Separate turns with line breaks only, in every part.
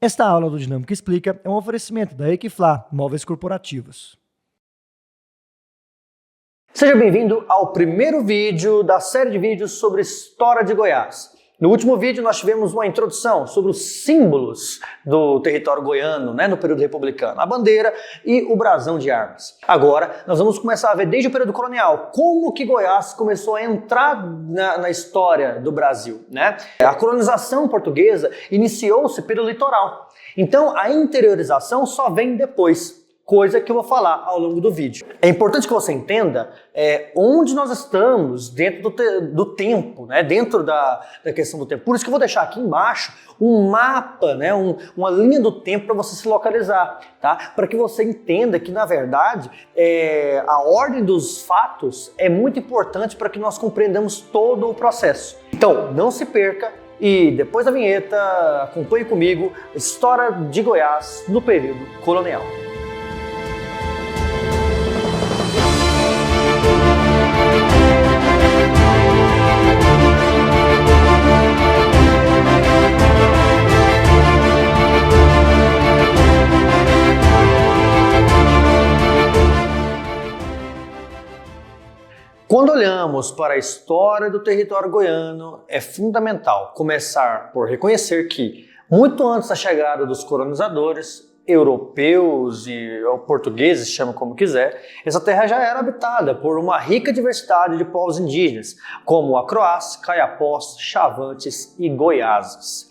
Esta aula do Dinâmica Explica é um oferecimento da Equifla Móveis Corporativos.
Seja bem-vindo ao primeiro vídeo da série de vídeos sobre história de Goiás. No último vídeo nós tivemos uma introdução sobre os símbolos do território goiano, no período republicano, a bandeira e o brasão de armas. Agora nós vamos começar a ver desde o período colonial como que Goiás começou a entrar na história do Brasil. A colonização portuguesa iniciou-se pelo litoral, então a interiorização só vem depois. Coisa que eu vou falar ao longo do vídeo. É importante que você entenda onde nós estamos dentro do tempo, dentro da questão do tempo. Por isso que eu vou deixar aqui embaixo um mapa, uma linha do tempo para você se localizar, tá? Para que você entenda que, na verdade, a ordem dos fatos é muito importante para que nós compreendamos todo o processo. Então, não se perca e depois da vinheta, acompanhe comigo a história de Goiás no período colonial. Quando olhamos para a história do território goiano, é fundamental começar por reconhecer que, muito antes da chegada dos colonizadores, europeus e portugueses, chama como quiser, essa terra já era habitada por uma rica diversidade de povos indígenas, como acroás, caiapós, chavantes e goiáses.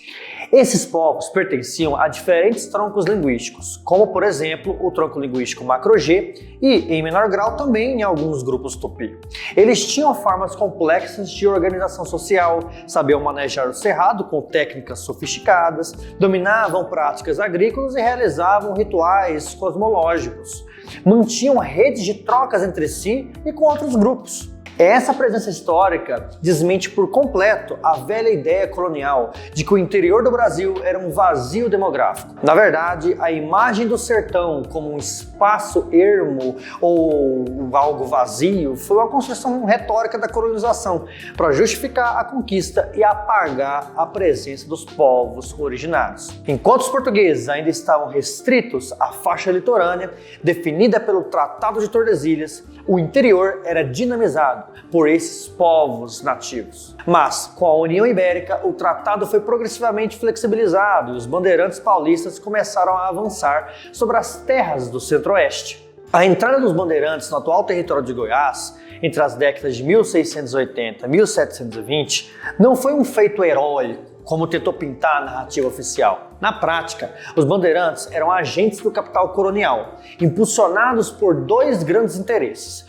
Esses povos pertenciam a diferentes troncos linguísticos, como por exemplo o tronco linguístico Macro-G e, em menor grau, também em alguns grupos tupi. Eles tinham formas complexas de organização social, sabiam manejar o cerrado com técnicas sofisticadas, dominavam práticas agrícolas e realizavam rituais cosmológicos. Mantinham redes de trocas entre si e com outros grupos. Essa presença histórica desmente por completo a velha ideia colonial de que o interior do Brasil era um vazio demográfico. Na verdade, a imagem do sertão como um espaço ermo ou algo vazio foi uma construção retórica da colonização para justificar a conquista e apagar a presença dos povos originários. Enquanto os portugueses ainda estavam restritos à faixa litorânea, definida pelo Tratado de Tordesilhas, o interior era dinamizado por esses povos nativos. Mas, com a União Ibérica, o tratado foi progressivamente flexibilizado e os bandeirantes paulistas começaram a avançar sobre as terras do centro-oeste. A entrada dos bandeirantes no atual território de Goiás, entre as décadas de 1680 e 1720, não foi um feito heróico, como tentou pintar a narrativa oficial. Na prática, os bandeirantes eram agentes do capital colonial, impulsionados por dois grandes interesses.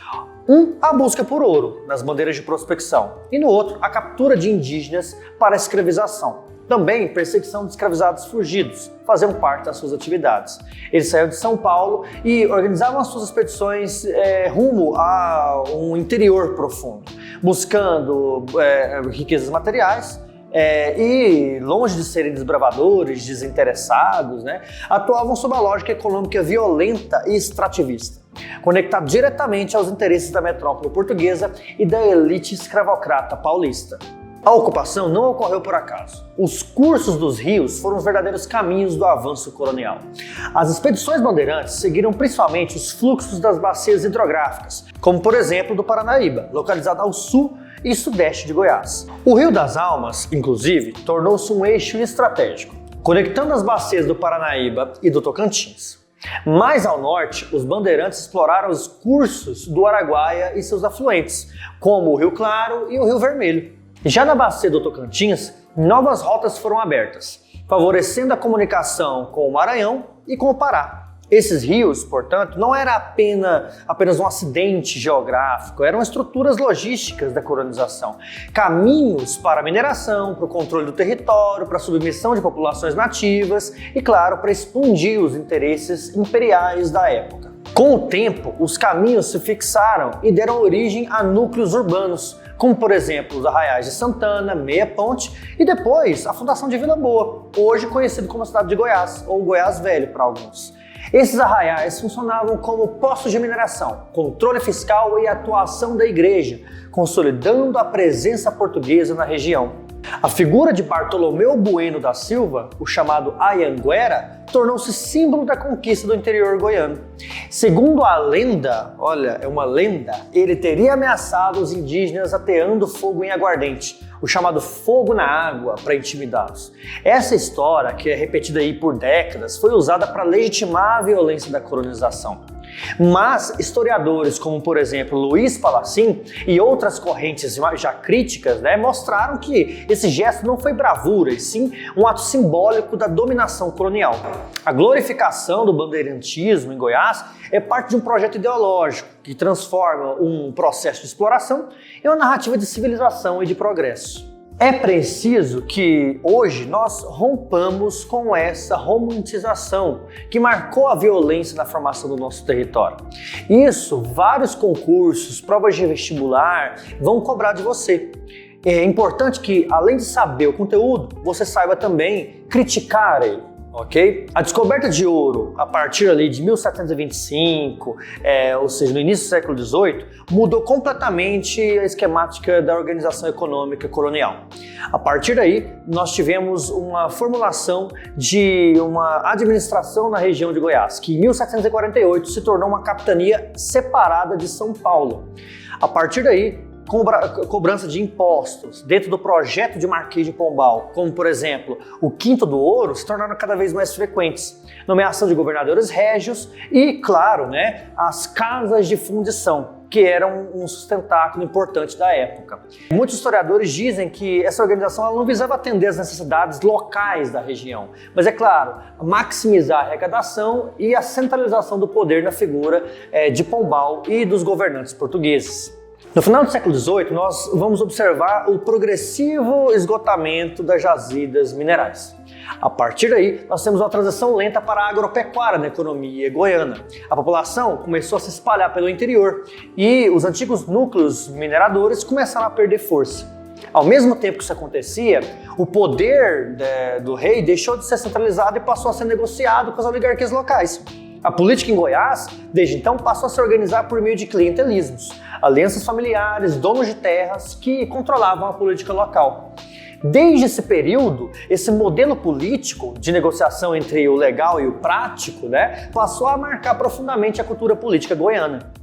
Um, a busca por ouro, nas bandeiras de prospecção, e no outro, a captura de indígenas para a escravização. Também perseguição de escravizados fugidos faziam parte das suas atividades. Eles saíam de São Paulo e organizavam as suas expedições rumo a um interior profundo, buscando riquezas materiais, e longe de serem desbravadores, desinteressados, atuavam sob a lógica econômica violenta e extrativista, conectado diretamente aos interesses da metrópole portuguesa e da elite escravocrata paulista. A ocupação não ocorreu por acaso. Os cursos dos rios foram os verdadeiros caminhos do avanço colonial. As expedições bandeirantes seguiram principalmente os fluxos das bacias hidrográficas, como por exemplo do Paranaíba, localizado ao sul e sudeste de Goiás. O Rio das Almas, inclusive, tornou-se um eixo estratégico, conectando as bacias do Paranaíba e do Tocantins. Mais ao norte, os bandeirantes exploraram os cursos do Araguaia e seus afluentes, como o Rio Claro e o Rio Vermelho. Já na bacia do Tocantins, novas rotas foram abertas, favorecendo a comunicação com o Maranhão e com o Pará. Esses rios, portanto, não era apenas um acidente geográfico, eram estruturas logísticas da colonização, caminhos para a mineração, para o controle do território, para a submissão de populações nativas e, claro, para expandir os interesses imperiais da época. Com o tempo, os caminhos se fixaram e deram origem a núcleos urbanos, como por exemplo os Arraiais de Santana, Meia Ponte e depois a fundação de Vila Boa, hoje conhecido como a cidade de Goiás, ou Goiás Velho para alguns. Esses arraiais funcionavam como postos de mineração, controle fiscal e atuação da igreja, consolidando a presença portuguesa na região. A figura de Bartolomeu Bueno da Silva, o chamado Anhanguera, tornou-se símbolo da conquista do interior goiano. Segundo a lenda, olha, é uma lenda, ele teria ameaçado os indígenas ateando fogo em aguardente, o chamado fogo na água, para intimidá-los. Essa história, que é repetida aí por décadas, foi usada para legitimar a violência da colonização. Mas historiadores como, por exemplo, Luiz Palacin e outras correntes já críticas, mostraram que esse gesto não foi bravura, e sim um ato simbólico da dominação colonial. A glorificação do bandeirantismo em Goiás é parte de um projeto ideológico que transforma um processo de exploração em uma narrativa de civilização e de progresso. É preciso que hoje nós rompamos com essa romantização que marcou a violência na formação do nosso território. Isso, vários concursos, provas de vestibular vão cobrar de você. É importante que, além de saber o conteúdo, você saiba também criticar ele. Ok? A descoberta de ouro a partir ali de 1725, ou seja, no início do século XVIII, mudou completamente a esquemática da organização econômica colonial. A partir daí, nós tivemos uma formulação de uma administração na região de Goiás, que em 1748 se tornou uma capitania separada de São Paulo. A partir daí, cobrança de impostos dentro do projeto de Marquês de Pombal, como por exemplo o Quinto do Ouro, se tornaram cada vez mais frequentes. Nomeação de governadores régios e, claro, as casas de fundição, que eram um sustentáculo importante da época. Muitos historiadores dizem que essa organização ela não visava atender às necessidades locais da região, mas, é claro, maximizar a arrecadação e a centralização do poder na figura de Pombal e dos governantes portugueses. No final do século XVIII, nós vamos observar o progressivo esgotamento das jazidas minerais. A partir daí, nós temos uma transição lenta para a agropecuária na economia goiana. A população começou a se espalhar pelo interior e os antigos núcleos mineradores começaram a perder força. Ao mesmo tempo que isso acontecia, o poder do rei deixou de ser centralizado e passou a ser negociado com as oligarquias locais. A política em Goiás, desde então, passou a se organizar por meio de clientelismos, alianças familiares, donos de terras que controlavam a política local. Desde esse período, esse modelo político de negociação entre o legal e o prático, passou a marcar profundamente a cultura política goiana.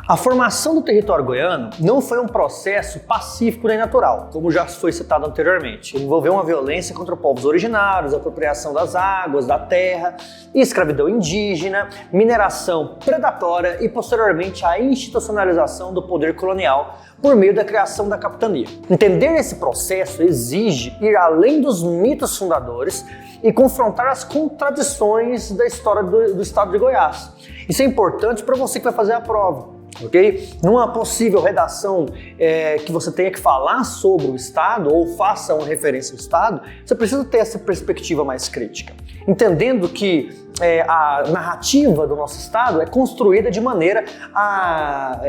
A formação do território goiano não foi um processo pacífico nem natural, como já foi citado anteriormente. Envolveu uma violência contra povos originários, apropriação das águas, da terra, escravidão indígena, mineração predatória e, posteriormente, a institucionalização do poder colonial por meio da criação da capitania. Entender esse processo exige ir além dos mitos fundadores e confrontar as contradições da história do estado de Goiás. Isso é importante para você que vai fazer a prova. Ok? Numa possível redação que você tenha que falar sobre o Estado ou faça uma referência ao Estado, você precisa ter essa perspectiva mais crítica, entendendo que a narrativa do nosso Estado é construída de maneira a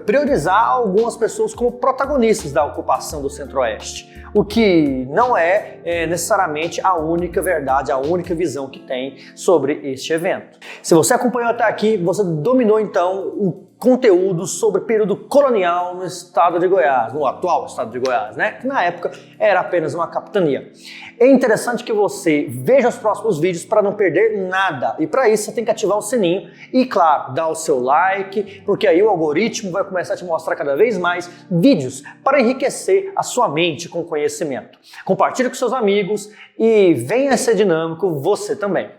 priorizar algumas pessoas como protagonistas da ocupação do Centro-Oeste, o que não é necessariamente a única verdade, a única visão que tem sobre este evento. Se você acompanhou até aqui, você dominou então o conteúdo sobre o período colonial no estado de Goiás, no atual estado de Goiás, que na época era apenas uma capitania. É interessante que você veja os próximos vídeos para não perder nada, e para isso você tem que ativar o sininho e, claro, dar o seu like, porque aí o algoritmo vai começar a te mostrar cada vez mais vídeos para enriquecer a sua mente com conhecimento. Compartilhe com seus amigos e venha ser dinâmico você também.